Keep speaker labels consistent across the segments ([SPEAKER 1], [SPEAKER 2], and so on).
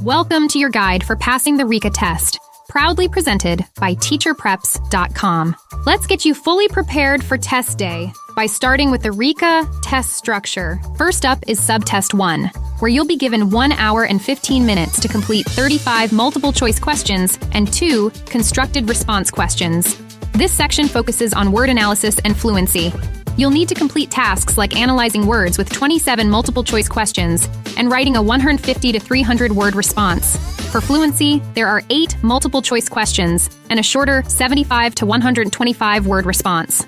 [SPEAKER 1] Welcome to your guide for passing the RICA test, proudly presented by teacherpreps.com. Let's get you fully prepared for test day by starting with the RICA test structure. First up is Subtest 1, where you'll be given 1 hour and 15 minutes to complete 35 multiple-choice questions and 2 constructed response questions. This section focuses on word analysis and fluency. You'll need to complete tasks like analyzing words with 27 multiple-choice questions and writing a 150 to 300-word response. For fluency, there are 8 multiple-choice questions and a shorter 75 to 125-word response.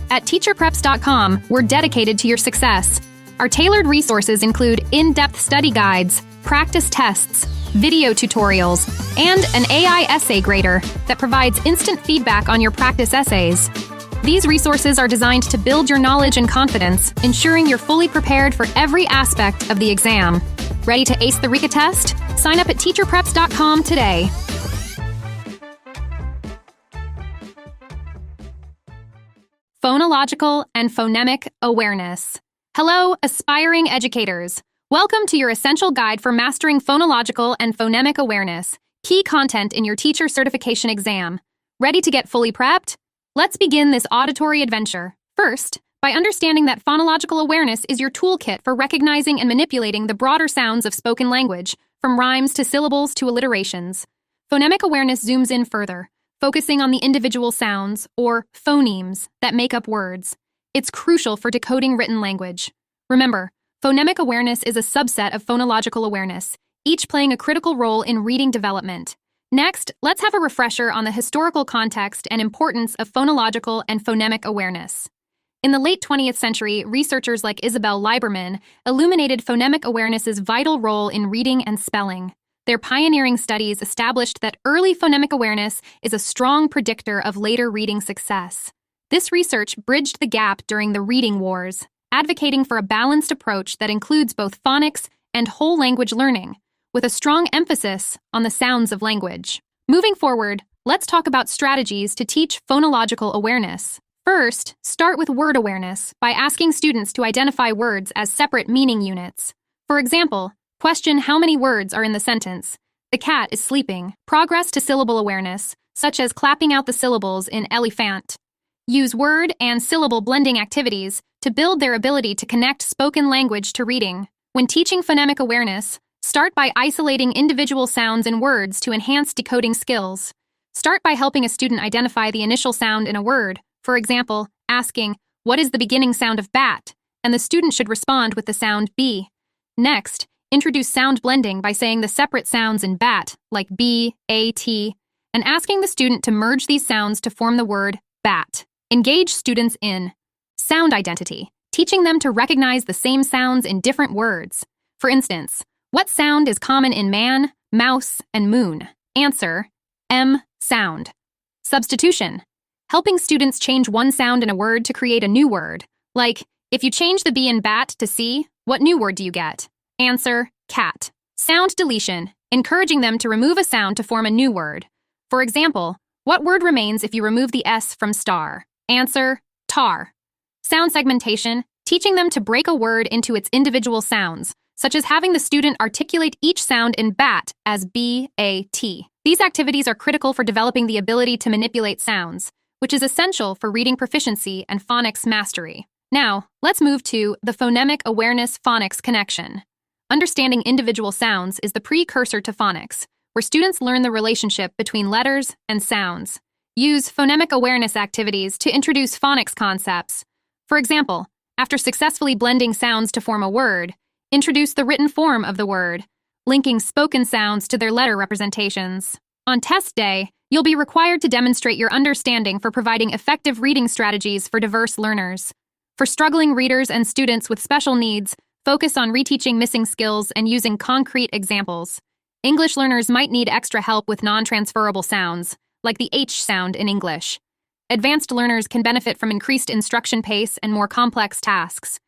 [SPEAKER 1] At teacherpreps.com, we're dedicated to your success. Our tailored resources include in-depth study guides, practice tests, video tutorials, and an AI essay grader that provides instant feedback on your practice essays. These resources are designed to build your knowledge and confidence, ensuring you're fully prepared for every aspect of the exam. Ready to ace the RICA test? Sign up at teacherpreps.com today. Phonological and phonemic awareness. Hello, aspiring educators. Welcome to your essential guide for mastering phonological and phonemic awareness, key content in your teacher certification exam. Ready to get fully prepped? Let's begin this auditory adventure. First, by understanding that phonological awareness is your toolkit for recognizing and manipulating the broader sounds of spoken language, from rhymes to syllables to alliterations. Phonemic awareness zooms in further, focusing on the individual sounds, or phonemes, that make up words. It's crucial for decoding written language. Remember, phonemic awareness is a subset of phonological awareness, each playing a critical role in reading development. Next, let's have a refresher on the historical context and importance of phonological and phonemic awareness. In the late 20th century, researchers like Isabel Lieberman illuminated phonemic awareness's vital role in reading and spelling. Their pioneering studies established that early phonemic awareness is a strong predictor of later reading success. This research bridged the gap during the reading wars, advocating for a balanced approach that includes both phonics and whole language learning, with a strong emphasis on the sounds of language. Moving forward, let's talk about strategies to teach phonological awareness. First, start with word awareness by asking students to identify words as separate meaning units. For example, question how many words are in the sentence. The cat is sleeping. Progress to syllable awareness, such as clapping out the syllables in elephant. Use word and syllable blending activities to build their ability to connect spoken language to reading. When teaching phonemic awareness, start by isolating individual sounds in words to enhance decoding skills. Start by helping a student identify the initial sound in a word. For example, asking, "What is the beginning sound of bat?" And the student should respond with the sound B. Next, introduce sound blending by saying the separate sounds in bat, like B, A, T, and asking the student to merge these sounds to form the word bat. Engage students in sound identity, teaching them to recognize the same sounds in different words. For instance, what sound is common in man, mouse, and moon? Answer, M sound. Substitution. Helping students change one sound in a word to create a new word. Like, if you change the B in bat to C, what new word do you get? Answer, cat. Sound deletion. Encouraging them to remove a sound to form a new word. For example, what word remains if you remove the S from star? Answer, tar. Sound segmentation. Teaching them to break a word into its individual sounds, such as having the student articulate each sound in bat as B-A-T. These activities are critical for developing the ability to manipulate sounds, which is essential for reading proficiency and phonics mastery. Now, let's move to the phonemic awareness-phonics connection. Understanding individual sounds is the precursor to phonics, where students learn the relationship between letters and sounds. Use phonemic awareness activities to introduce phonics concepts. For example, after successfully blending sounds to form a word, introduce the written form of the word, linking spoken sounds to their letter representations. On test day, you'll be required to demonstrate your understanding for providing effective reading strategies for diverse learners. For struggling readers and students with special needs, focus on reteaching missing skills and using concrete examples. English learners might need extra help with non-transferable sounds, like the H sound in English. Advanced learners can benefit from increased instruction pace and more complex tasks.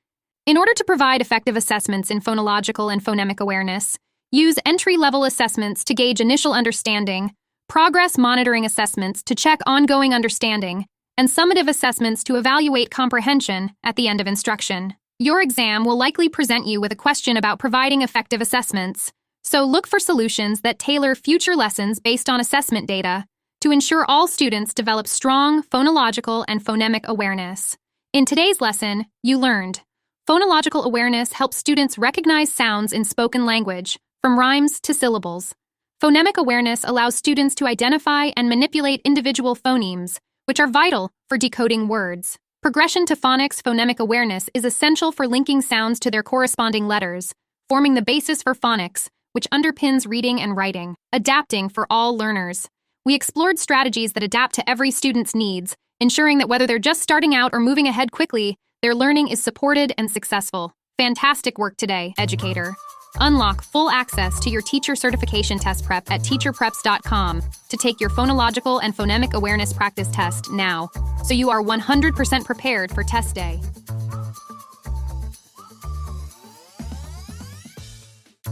[SPEAKER 1] In order to provide effective assessments in phonological and phonemic awareness, use entry-level assessments to gauge initial understanding, progress monitoring assessments to check ongoing understanding, and summative assessments to evaluate comprehension at the end of instruction. Your exam will likely present you with a question about providing effective assessments, So look for solutions that tailor future lessons based on assessment data to ensure all students develop strong phonological and phonemic awareness. In today's lesson, you learned phonological awareness helps students recognize sounds in spoken language, from rhymes to syllables. Phonemic awareness allows students to identify and manipulate individual phonemes, which are vital for decoding words. Progression to phonics phonemic awareness is essential for linking sounds to their corresponding letters, forming the basis for phonics, which underpins reading and writing. Adapting for all learners. We explored strategies that adapt to every student's needs, ensuring that whether they're just starting out or moving ahead quickly, their learning is supported and successful. Fantastic work today, educator. Unlock full access to your teacher certification test prep at teacherpreps.com to take your phonological and phonemic awareness practice test now, so you are 100% prepared for test day.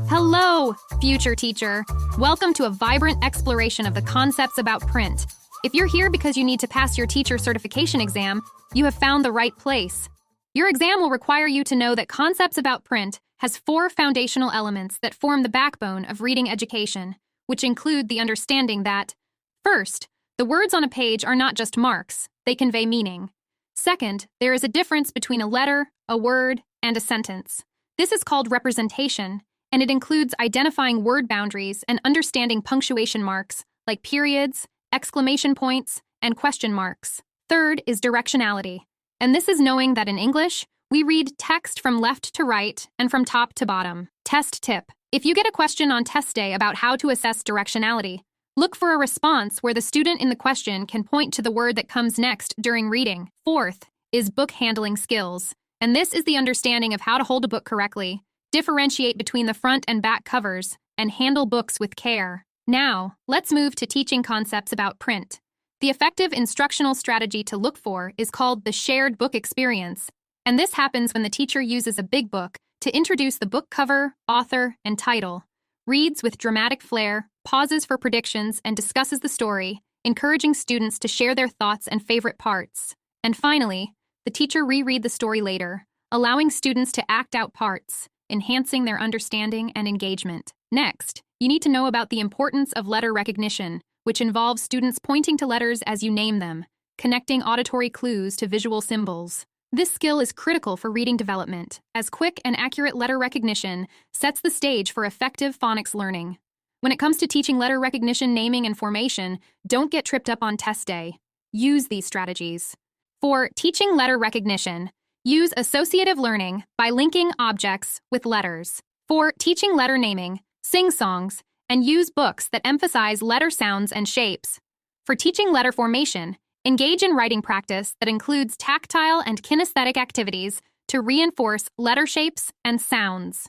[SPEAKER 1] Hello, future teacher. Welcome to a vibrant exploration of the concepts about print. If you're here because you need to pass your teacher certification exam, you have found the right place. Your exam will require you to know that concepts about print has 4 foundational elements that form the backbone of reading education, which include the understanding that, first, the words on a page are not just marks, they convey meaning. Second, there is a difference between a letter, a word, and a sentence. This is called representation, and it includes identifying word boundaries and understanding punctuation marks like periods, exclamation points, and question marks. Third is directionality, and this is knowing that in English, we read text from left to right and from top to bottom. Test tip. If you get a question on test day about how to assess directionality, look for a response where the student in the question can point to the word that comes next during reading. Fourth is book handling skills, and this is the understanding of how to hold a book correctly, differentiate between the front and back covers, and handle books with care. Now, let's move to teaching concepts about print. The effective instructional strategy to look for is called the shared book experience, and this happens when the teacher uses a big book to introduce the book cover, author, and title, reads with dramatic flair, pauses for predictions, and discusses the story, encouraging students to share their thoughts and favorite parts. And finally, the teacher reread the story later, allowing students to act out parts, enhancing their understanding and engagement. Next, you need to know about the importance of letter recognition, which involves students pointing to letters as you name them, connecting auditory clues to visual symbols. This skill is critical for reading development, as quick and accurate letter recognition sets the stage for effective phonics learning. When it comes to teaching letter recognition, naming, and formation, don't get tripped up on test day. Use these strategies. For teaching letter recognition, use associative learning by linking objects with letters. For teaching letter naming, sing songs, and use books that emphasize letter sounds and shapes. For teaching letter formation, engage in writing practice that includes tactile and kinesthetic activities to reinforce letter shapes and sounds.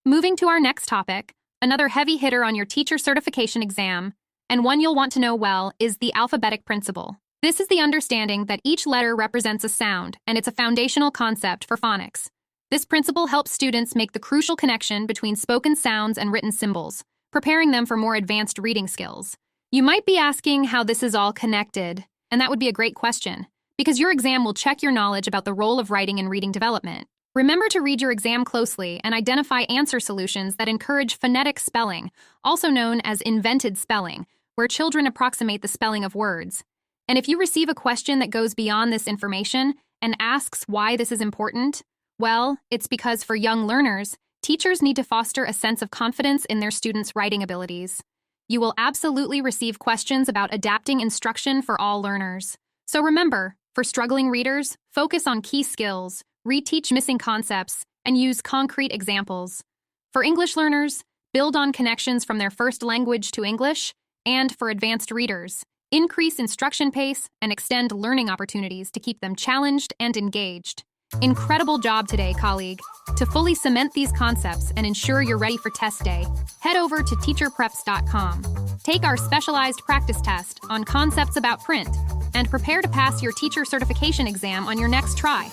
[SPEAKER 1] Moving to our next topic, another heavy hitter on your teacher certification exam, and one you'll want to know well, is the alphabetic principle. This is the understanding that each letter represents a sound, and it's a foundational concept for phonics. This principle helps students make the crucial connection between spoken sounds and written symbols, preparing them for more advanced reading skills. You might be asking how this is all connected. And that would be a great question, because your exam will check your knowledge about the role of writing in reading development. Remember to read your exam closely and identify answer solutions that encourage phonetic spelling, also known as invented spelling, where children approximate the spelling of words. And if you receive a question that goes beyond this information and asks why this is important, well, it's because for young learners, teachers need to foster a sense of confidence in their students' writing abilities. You will absolutely receive questions about adapting instruction for all learners. So remember, for struggling readers, focus on key skills, reteach missing concepts, and use concrete examples. For English learners, build on connections from their first language to English, and for advanced readers, increase instruction pace and extend learning opportunities to keep them challenged and engaged. Incredible job today, colleague. To fully cement these concepts and ensure you're ready for test day, head over to teacherpreps.com. Take our specialized practice test on concepts about print and prepare to pass your teacher certification exam on your next try.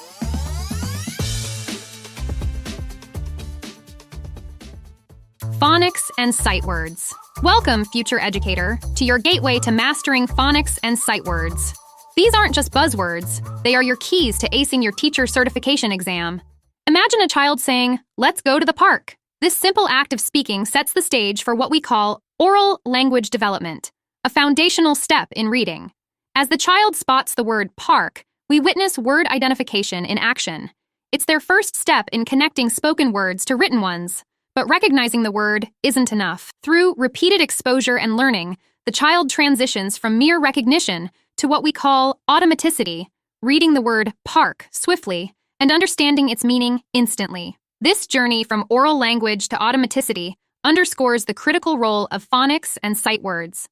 [SPEAKER 1] Phonics and sight words. Welcome, future educator, to your gateway to mastering phonics and sight words. These aren't just buzzwords, they are your keys to acing your teacher certification exam. Imagine a child saying, "Let's go to the park." This simple act of speaking sets the stage for what we call oral language development, a foundational step in reading. As the child spots the word park, we witness word identification in action. It's their first step in connecting spoken words to written ones. But recognizing the word isn't enough. Through repeated exposure and learning, the child transitions from mere recognition to what we call automaticity, reading the word park swiftly and understanding its meaning instantly. This journey from oral language to automaticity underscores the critical role of phonics and sight words.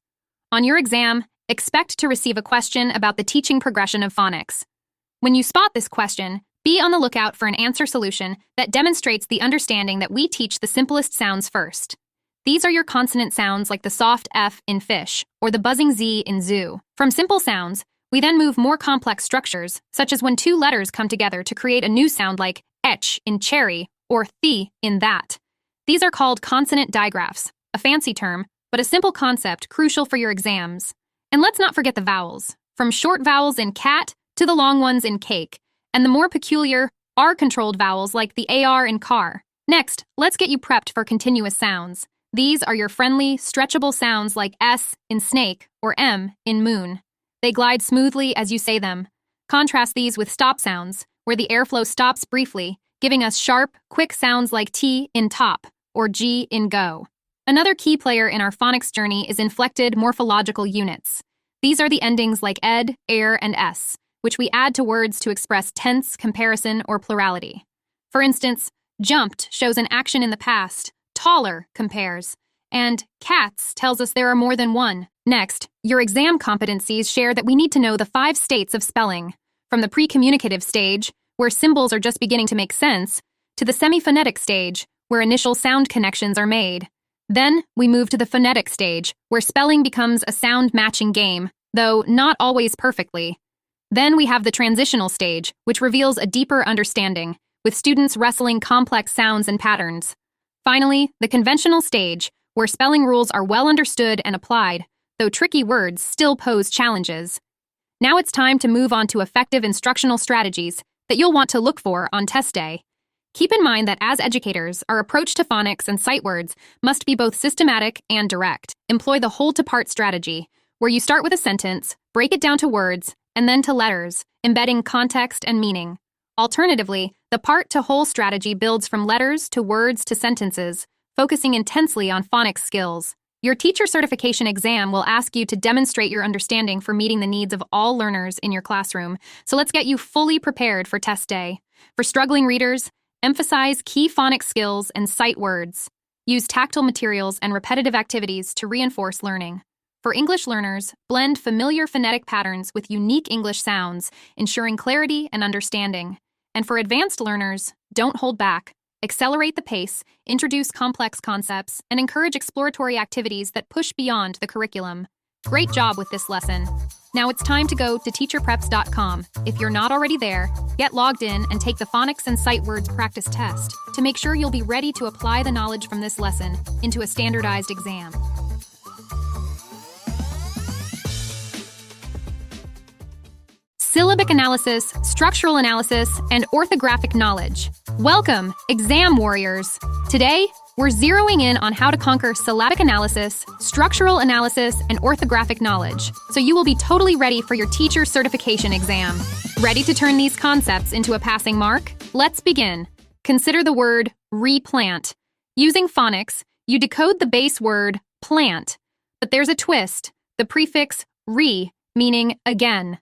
[SPEAKER 1] On your exam, expect to receive a question about the teaching progression of phonics. When you spot this question, be on the lookout for an answer solution that demonstrates the understanding that we teach the simplest sounds first. These are your consonant sounds like the soft F in fish or the buzzing Z in zoo. From simple sounds, we then move more complex structures, such as when two letters come together to create a new sound like etch in cherry or the in that. These are called consonant digraphs, a fancy term, but a simple concept crucial for your exams. And let's not forget the vowels, from short vowels in cat to the long ones in cake, and the more peculiar, R-controlled vowels like the AR in car. Next, let's get you prepped for continuous sounds. These are your friendly, stretchable sounds like S in snake or M in moon. They glide smoothly as you say them. Contrast these with stop sounds, where the airflow stops briefly, giving us sharp, quick sounds like T in top or G in go. Another key player in our phonics journey is inflected morphological units. These are the endings like ed, air, and s, which we add to words to express tense, comparison, or plurality. For instance, jumped shows an action in the past, taller compares, and cats tells us there are more than one. Next, your exam competencies share that we need to know the 5 states of spelling, from the pre-communicative stage, where symbols are just beginning to make sense, to the semi-phonetic stage, where initial sound connections are made. Then, we move to the phonetic stage, where spelling becomes a sound-matching game, though not always perfectly. Then we have the transitional stage, which reveals a deeper understanding, with students wrestling complex sounds and patterns. Finally, the conventional stage, where spelling rules are well understood and applied, though tricky words still pose challenges. Now it's time to move on to effective instructional strategies that you'll want to look for on test day. Keep in mind that as educators, our approach to phonics and sight words must be both systematic and direct. Employ the whole-to-part strategy, where you start with a sentence, break it down to words, and then to letters, embedding context and meaning. Alternatively, the part-to-whole strategy builds from letters to words to sentences, focusing intensely on phonics skills. Your teacher certification exam will ask you to demonstrate your understanding for meeting the needs of all learners in your classroom, so let's get you fully prepared for test day. For struggling readers, emphasize key phonics skills and sight words. Use tactile materials and repetitive activities to reinforce learning. For English learners, blend familiar phonetic patterns with unique English sounds, ensuring clarity and understanding. And for advanced learners, don't hold back. Accelerate the pace, introduce complex concepts, and encourage exploratory activities that push beyond the curriculum. Great job with this lesson. Now it's time to go to teacherpreps.com. If you're not already there, get logged in and take the phonics and sight words practice test to make sure you'll be ready to apply the knowledge from this lesson into a standardized exam. Syllabic analysis, structural analysis, and orthographic knowledge. Welcome, exam warriors! Today, we're zeroing in on how to conquer syllabic analysis, structural analysis, and orthographic knowledge, so you will be totally ready for your teacher certification exam. Ready to turn these concepts into a passing mark? Let's begin. Consider the word replant. Using phonics, you decode the base word plant, but there's a twist, the prefix re, meaning again.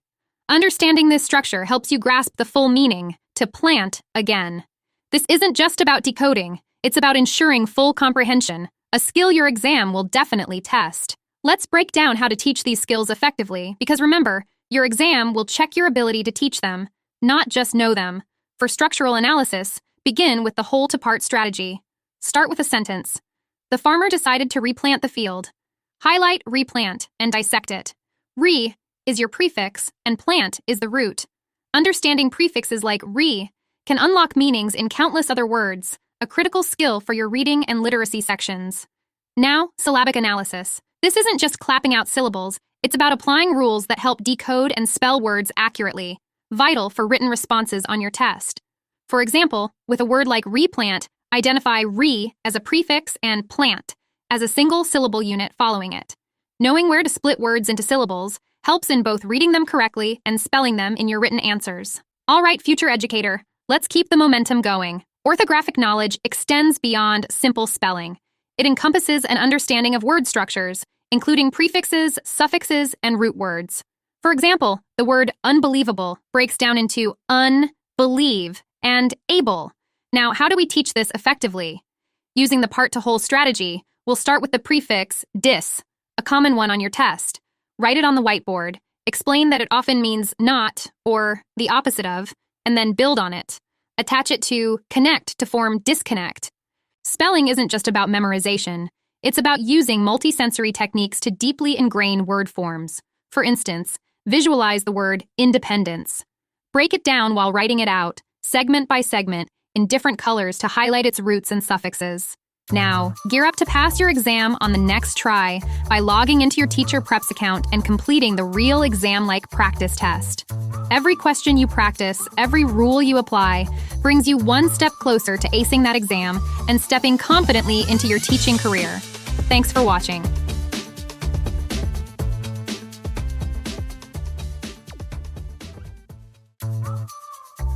[SPEAKER 1] Understanding this structure helps you grasp the full meaning, to plant again. This isn't just about decoding, it's about ensuring full comprehension, a skill your exam will definitely test. Let's break down how to teach these skills effectively, because remember, your exam will check your ability to teach them, not just know them. For structural analysis, begin with the whole-to-part strategy. Start with a sentence. The farmer decided to replant the field. Highlight replant and dissect it. Re is your prefix, and plant is the root. Understanding prefixes like re can unlock meanings in countless other words, a critical skill for your reading and literacy sections. Now, syllabic analysis. This isn't just clapping out syllables, it's about applying rules that help decode and spell words accurately, vital for written responses on your test. For example, with a word like replant, Identify re as a prefix and plant as a single syllable unit following it. Knowing where to split words into syllables helps in both reading them correctly and spelling them in your written answers. All right, future educator, let's keep the momentum going. Orthographic knowledge extends beyond simple spelling. It encompasses an understanding of word structures, including prefixes, suffixes, and root words. For example, the word unbelievable breaks down into unbelieve and able. Now, how do we teach this effectively? Using the part-to-whole strategy, we'll start with the prefix dis, a common one on your test. Write it on the whiteboard, explain that it often means not or the opposite of, and then build on it. Attach it to connect to form disconnect. Spelling isn't just about memorization. It's about using multisensory techniques to deeply ingrain word forms. For instance, visualize the word independence. Break it down while writing it out, segment by segment, in different colors to highlight its roots and suffixes. Now, gear up to pass your exam on the next try by logging into your Teacher Preps account and completing the real exam-like practice test. Every question you practice, every rule you apply, brings you one step closer to acing that exam and stepping confidently into your teaching career. Thanks for watching.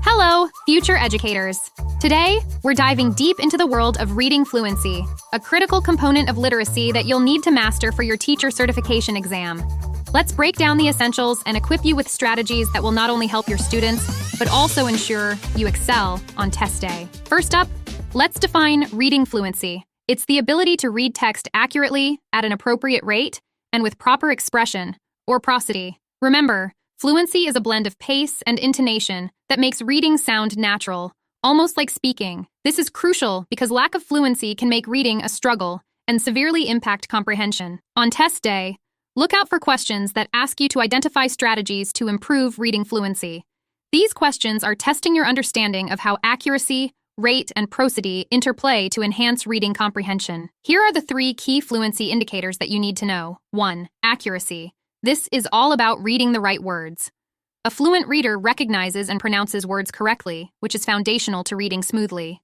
[SPEAKER 1] Hello, future educators. Today, we're diving deep into the world of reading fluency, a critical component of literacy that you'll need to master for your teacher certification exam. Let's break down the essentials and equip you with strategies that will not only help your students, but also ensure you excel on test day. First up, let's define reading fluency. It's the ability to read text accurately, at an appropriate rate, and with proper expression, or prosody. Remember, fluency is a blend of pace and intonation that makes reading sound natural, almost like speaking. This is crucial because lack of fluency can make reading a struggle and severely impact comprehension. On test day, look out for questions that ask you to identify strategies to improve reading fluency. These questions are testing your understanding of how accuracy, rate, and prosody interplay to enhance reading comprehension. Here are the 3 key fluency indicators that you need to know. 1. Accuracy. This is all about reading the right words. A fluent reader recognizes and pronounces words correctly, which is foundational to reading smoothly.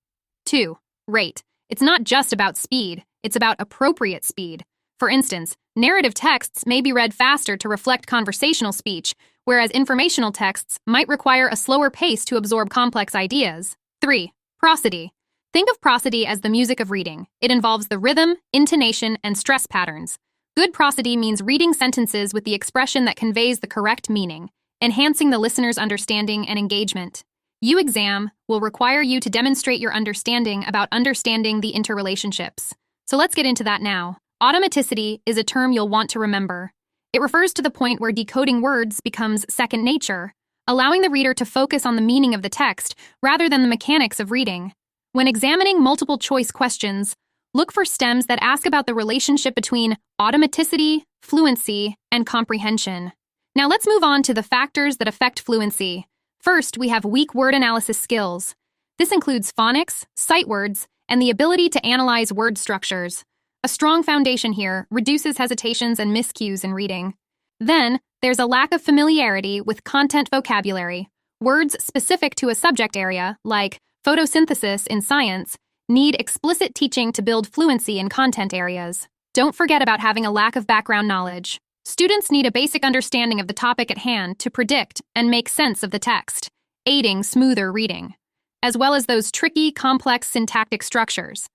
[SPEAKER 1] 2. Rate. It's not just about speed, it's about appropriate speed. For instance, narrative texts may be read faster to reflect conversational speech, whereas informational texts might require a slower pace to absorb complex ideas. 3. Prosody. Think of prosody as the music of reading. It involves the rhythm, intonation, and stress patterns. Good prosody means reading sentences with the expression that conveys the correct meaning, enhancing the listener's understanding and engagement. U-Exam will require you to demonstrate your understanding about understanding the interrelationships. So let's get into that now. Automaticity is a term you'll want to remember. It refers to the point where decoding words becomes second nature, allowing the reader to focus on the meaning of the text rather than the mechanics of reading. When examining multiple choice questions, look for stems that ask about the relationship between automaticity, fluency, and comprehension. Now let's move on to the factors that affect fluency. First, we have weak word analysis skills. This includes phonics, sight words, and the ability to analyze word structures. A strong foundation here reduces hesitations and miscues in reading. Then, there's a lack of familiarity with content vocabulary. Words specific to a subject area, like photosynthesis in science, need explicit teaching to build fluency in content areas. Don't forget about having a lack of background knowledge. Students need a basic understanding of the topic at hand to predict and make sense of the text, aiding smoother reading, as well as those tricky, complex syntactic structures.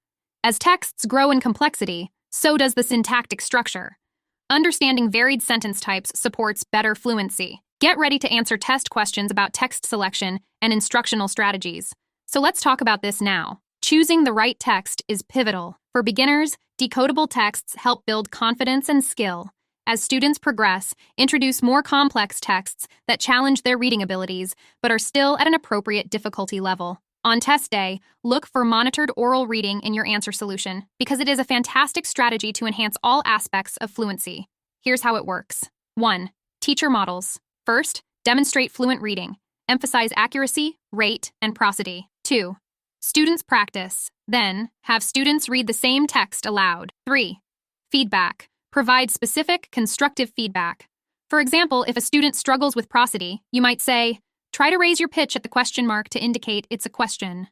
[SPEAKER 1] As texts grow in complexity, so does the syntactic structure. Understanding varied sentence types supports better fluency. Get ready to answer test questions about text selection and instructional strategies. So let's talk about this now. Choosing the right text is pivotal. For beginners, decodable texts help build confidence and skill. As students progress, introduce more complex texts that challenge their reading abilities but are still at an appropriate difficulty level. On test day, look for monitored oral reading in your answer solution because it is a fantastic strategy to enhance all aspects of fluency. Here's how it works. 1. Teacher models. First, demonstrate fluent reading. Emphasize accuracy, rate, and prosody. 2. Students practice. Then, have students read the same text aloud. 3. Feedback. Provide specific, constructive feedback. For example, if a student struggles with prosody, you might say, "Try to raise your pitch at the question mark to indicate it's a question."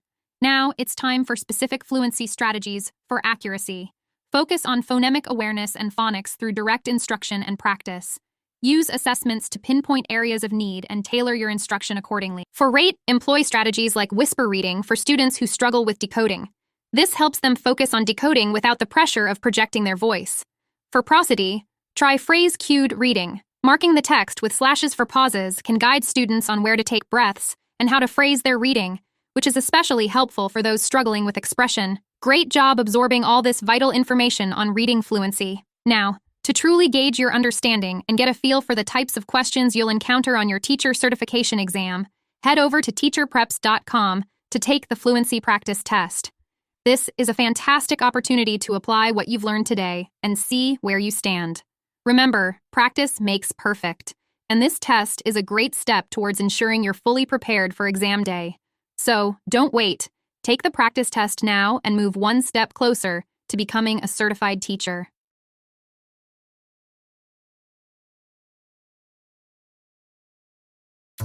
[SPEAKER 1] Now, it's time for specific fluency strategies for accuracy. Focus on phonemic awareness and phonics through direct instruction and practice. Use assessments to pinpoint areas of need and tailor your instruction accordingly. For rate, employ strategies like whisper reading for students who struggle with decoding. This helps them focus on decoding without the pressure of projecting their voice. For prosody, try phrase-cued reading. Marking the text with slashes for pauses can guide students on where to take breaths and how to phrase their reading, which is especially helpful for those struggling with expression. Great job absorbing all this vital information on reading fluency. Now, to truly gauge your understanding and get a feel for the types of questions you'll encounter on your teacher certification exam, head over to teacherpreps.com to take the fluency practice test. This is a fantastic opportunity to apply what you've learned today and see where you stand. Remember, practice makes perfect, and this test is a great step towards ensuring you're fully prepared for exam day. So, don't wait. Take the practice test now and move one step closer to becoming a certified teacher.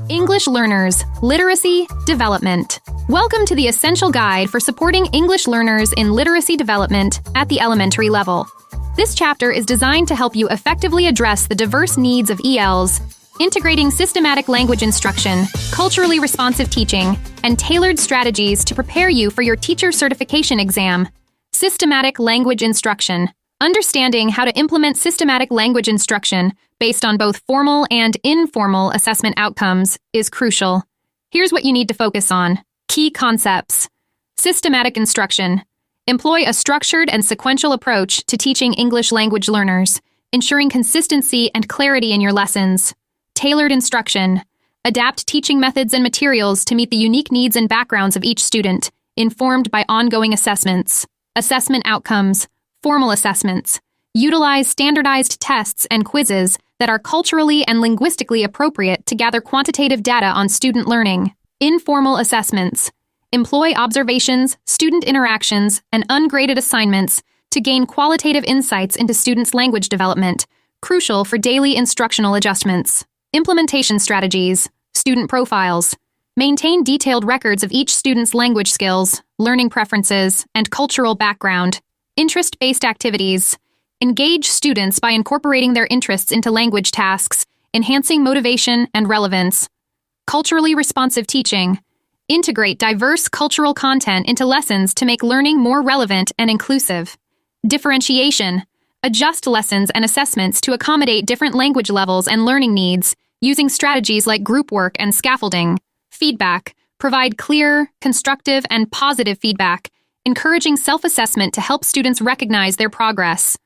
[SPEAKER 1] English learners, literacy, development. Welcome to the essential guide for supporting English learners in literacy development at the elementary level. This chapter is designed to help you effectively address the diverse needs of ELs, integrating systematic language instruction, culturally responsive teaching, and tailored strategies to prepare you for your teacher certification exam. Systematic language instruction. Understanding how to implement systematic language instruction based on both formal and informal assessment outcomes is crucial. Here's what you need to focus on. Key concepts. Systematic instruction. Employ a structured and sequential approach to teaching English language learners, ensuring consistency and clarity in your lessons. Tailored instruction. Adapt teaching methods and materials to meet the unique needs and backgrounds of each student, informed by ongoing assessments. Assessment outcomes. Formal assessments. Utilize standardized tests and quizzes that are culturally and linguistically appropriate to gather quantitative data on student learning. Informal assessments. Employ observations, student interactions, and ungraded assignments to gain qualitative insights into students' language development, crucial for daily instructional adjustments. Implementation strategies. Student profiles. Maintain detailed records of each student's language skills, learning preferences, and cultural background. Interest-based activities. Engage students by incorporating their interests into language tasks, enhancing motivation and relevance. Culturally responsive teaching. Integrate diverse cultural content into lessons to make learning more relevant and inclusive. Differentiation. Adjust lessons and assessments to accommodate different language levels and learning needs, using strategies like group work and scaffolding. Feedback. Provide clear, constructive, and positive feedback, encouraging self-assessment to help students recognize their progress.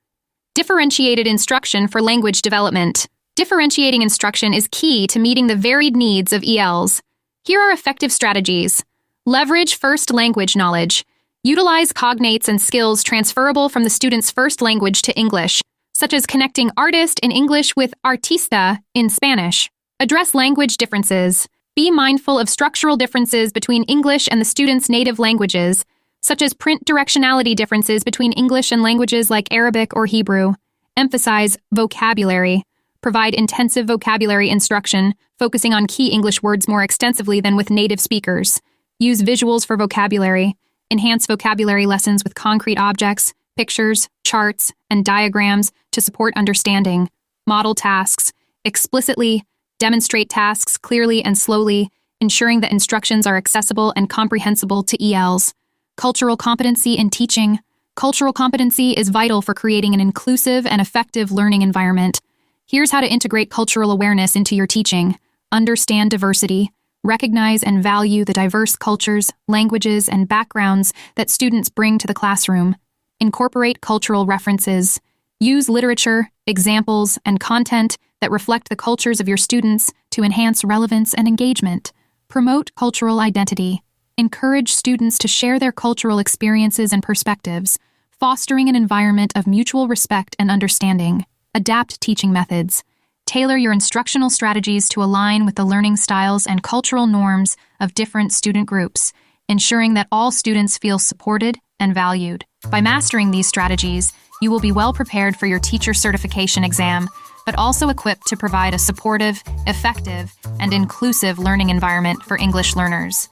[SPEAKER 1] Differentiated instruction for language development. Differentiating instruction is key to meeting the varied needs of ELs. Here are effective strategies. Leverage first language knowledge. Utilize cognates and skills transferable from the student's first language to English, such as connecting artist in English with artista in Spanish. Address language differences. Be mindful of structural differences between English and the student's native languages, such as print directionality differences between English and languages like Arabic or Hebrew. Emphasize vocabulary. Provide intensive vocabulary instruction, focusing on key English words more extensively than with native speakers. Use visuals for vocabulary. Enhance vocabulary lessons with concrete objects, pictures, charts, and diagrams to support understanding. Model tasks. Explicitly demonstrate tasks clearly and slowly, ensuring that instructions are accessible and comprehensible to ELs. Cultural competency in teaching. Cultural competency is vital for creating an inclusive and effective learning environment. Here's how to integrate cultural awareness into your teaching. Understand diversity. Recognize and value the diverse cultures, languages, and backgrounds that students bring to the classroom. Incorporate cultural references. Use literature, examples, and content that reflect the cultures of your students to enhance relevance and engagement. Promote cultural identity. Encourage students to share their cultural experiences and perspectives, fostering an environment of mutual respect and understanding. Adapt teaching methods. Tailor your instructional strategies to align with the learning styles and cultural norms of different student groups, ensuring that all students feel supported and valued. By mastering these strategies, you will be well prepared for your teacher certification exam, but also equipped to provide a supportive, effective, and inclusive learning environment for English learners.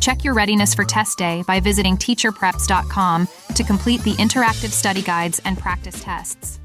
[SPEAKER 1] Check your readiness for test day by visiting teacherpreps.com to complete the interactive study guides and practice tests.